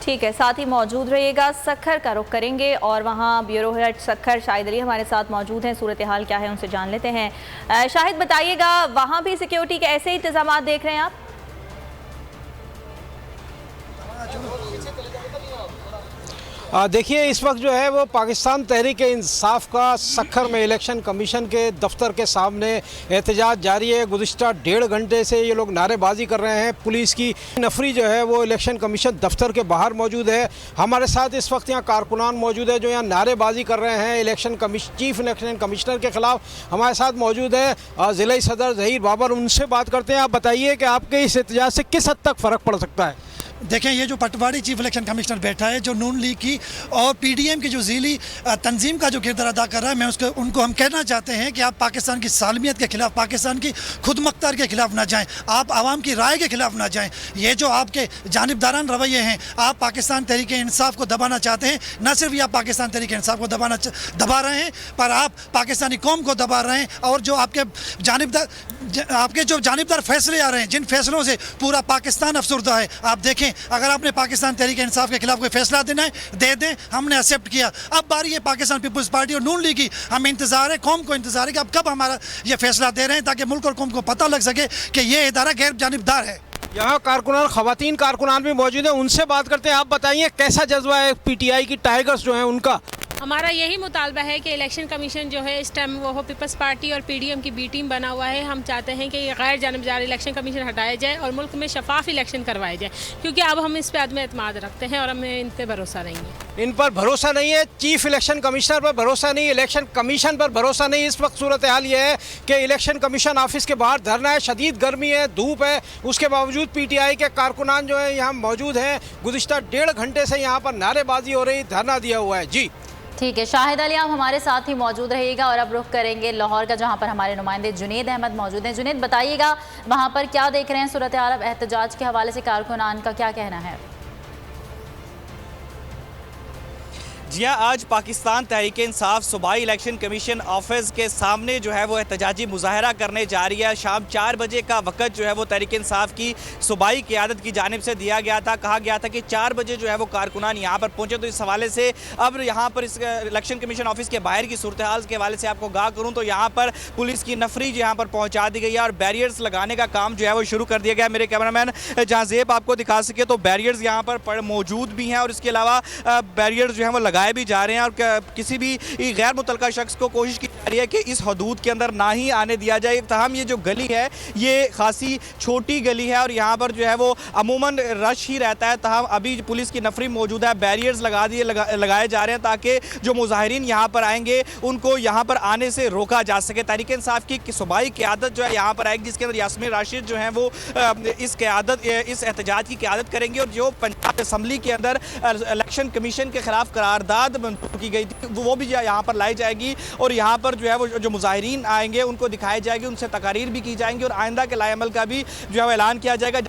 ठीक है, साथ ही मौजूद रहिएगा। सक्खर का रुख करेंगे और वहाँ ब्यूरो हेड सक्खर शाहिद अली हमारे साथ मौजूद हैं। सूरत हाल क्या है उनसे जान लेते हैं। शाहिद, बताइएगा, वहाँ भी सिक्योरिटी के ऐसे ही इंतजाम देख रहे हैं आप? देखिए, इस वक्त जो है वो पाकिस्तान तहरीक इंसाफ का सक्खर में इलेक्शन कमीशन के दफ्तर के सामने एहतजाज जारी है। गुज़िश्ता 1.5 घंटे से ये लोग नारेबाजी कर रहे हैं। पुलिस की नफरी जो है वो इलेक्शन कमीशन दफ्तर के बाहर मौजूद है। हमारे साथ इस वक्त यहाँ कारकुनान मौजूद है जो यहाँ नारेबाजी कर रहे हैं चीफ इलेक्शन कमिश्नर के खिलाफ। हमारे साथ मौजूद है ज़िला सदर ज़हीर बाबर, उनसे बात करते हैं। आप बताइए कि आपके इस एहतजाज से किस हद तक फ़र्क पड़ सकता है? देखें, ये जो पटवारी चीफ इलेक्शन कमिश्नर बैठा है, जो नून लीग की और पीडीएम की जो ज़ीली तंजीम का जो किरदार अदा कर रहा है, मैं उनको हम कहना चाहते हैं कि आप पाकिस्तान की सालमियत के खिलाफ, पाकिस्तान की खुद मुख्तार के खिलाफ ना जाएं, आप आवाम की राय के खिलाफ ना जाएं। ये जो आपके जानिबदारान रवैये हैं, आप पाकिस्तान तहरीक इंसाफ को दबाना चाहते हैं। न सिर्फ ये आप पाकिस्तान तहरीक इंसाफ को दबा रहे हैं, पर आप पाकिस्तानी कौम को दबा रहे हैं। और जो आपके जानिबदार फैसले आ रहे हैं, जिन फैसलों से पूरा पाकिस्तान अफसरदा है, आप देखें, अगर आपने पाकिस्तान तहरीक इंसाफ के खिलाफ कोई फैसला देना है, दे दें, हमने एक्सेप्ट किया। अब बारी है पाकिस्तान पीपल्स पार्टी और नून लीग की। हमें इंतजार है, कौम को इंतजार है कि अब कब हमारा ये फैसला दे रहे हैं, ताकि मुल्क और कौम को पता लग सके कि ये इदारा गैर जानिबदार है। यहाँ खवातीन कारकुनान भी मौजूद है, उनसे बात करते हैं। आप बताइए, कैसा जज्बा है पीटीआई की टाइगर्स जो है उनका? हमारा यही मुतालबा है कि इलेक्शन कमीशन जो है इस टाइम वो पीपल्स पार्टी और पीडीएम की बी टीम बना हुआ है। हम चाहते हैं कि ये गैर जानिबदार इलेक्शन कमीशन हटाया जाए और मुल्क में शफाफ इलेक्शन करवाए जाए, क्योंकि अब हम इस पर आदमी एतमाद रखते हैं और हमें इन पर भरोसा नहीं है। इन पर भरोसा नहीं है, चीफ इलेक्शन कमिश्नर पर भरोसा नहीं, इलेक्शन कमीशन पर भरोसा नहीं। इस वक्त सूरत हाल ये है कि इलेक्शन कमीशन ऑफिस के बाहर धरना है, शदीद गर्मी है, धूप है, उसके बावजूद पीटीआई के कारकुनान जो है यहाँ मौजूद हैं। गुज़िश्ता 1.5 घंटे से यहाँ पर नारेबाजी हो रही, धरना दिया हुआ है। जी ठीक है, शाहिद अली आप हमारे साथ ही मौजूद रहिएगा और अब रुख करेंगे लाहौर का, जहां पर हमारे नुमाइंदे जुनेद अहमद मौजूद हैं। जुनेद, बताइएगा, वहां पर क्या देख रहे हैं सूरत हाल? अब एहतजाज के हवाले से कारकुनान का क्या कहना है? जी हाँ, आज पाकिस्तान तहरीक इंसाफ सूबाई इलेक्शन कमीशन ऑफिस के सामने जो है वो एहतजाजी मुजाहरा करने जा रही है। शाम 4 बजे का वक्त जो है वो तहरीक इंसाफ की सूबाई क़यादत की जानिब से दिया गया था। कहा गया था कि 4 बजे जो है वो कारकुनान यहाँ पर पहुँचे। तो इस हवाले से अब यहाँ पर इस इलेक्शन कमीशन ऑफिस के बाहर की सूरत हाल के हवाले से आपको आगाह करूँ तो यहाँ पर पुलिस की नफरी यहाँ पर पहुँचा दी गई है और बैरियर्स लगाने का काम जो है वो शुरू कर दिया गया है। मेरे कैमरामैन जहाँ ज़ेब आपको दिखा सके तो बैरियर्स यहाँ पर मौजूद भी हैं और इसके अलावा बैरियर्स जो है वो लगाए भी जा रहे हैं और किसी भी गैर मुतलका शख्स को कोशिश की जा रही है कि इस हदूद के अंदर ना ही आने दिया जाए। तहम ये जो गली है ये खासी छोटी गली है और यहाँ पर जो है वो अमूमन रश ही रहता है। तहम अभी पुलिस की नफरी मौजूद है, बैरियर्स लगाए जा रहे हैं ताकि जो मुजाहिरीन यहाँ पर आएंगे उनको यहाँ पर आने से रोका जा सके। तहरीक इंसाफ की सूबाई क़यादत जो है यहाँ पर आएगी, जिसके अंदर यास्मीन राशिद जो है वो इस एहतजाज की क़यादत करेंगे। और जो पंजाब असम्बली के अंदर इलेक्शन कमीशन के खिलाफ करारदाद की गई थी वो भी यहाँ पर लाई जाएगी और यहाँ पर जो है वो जो मुजाहिरीन आएंगे उनको दिखाई जाएगी, उनसे तकारीर भी की जाएंगी और आइंदा के लाएअमल का भी जो है वो ऐलान किया जाएगा।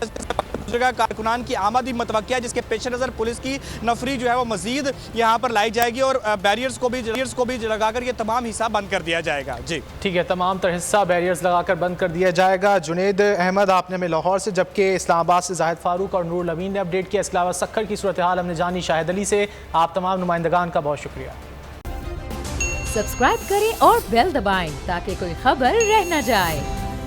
जगह कारकुनान की आमद भी मतवक्किया है, जिसके पेश नज़र पुलिस की नफरी जो है वो मजीद यहाँ पर लाई जाएगी और बैरियर्स को भी लगाकर ये तमाम हिस्सा बंद कर दिया जाएगा। जी ठीक है, तमाम तर हिस्सा बैरियर्स लगाकर बंद कर दिया जाएगा। जुनेद अहमद आपने हमें लाहौर से, जबकि इस्लामाबाद से जाहिद फारूक और नूरुल अमीन ने अपडेट किया। इसके अलावा सक्खर की सूरत हाल हमने जानी शाहिद अली से। आप तमाम नुमाइंदगान का बहुत शुक्रिया। सब्सक्राइब करें और बेल दबाएं ताकि कोई खबर रह न जाए।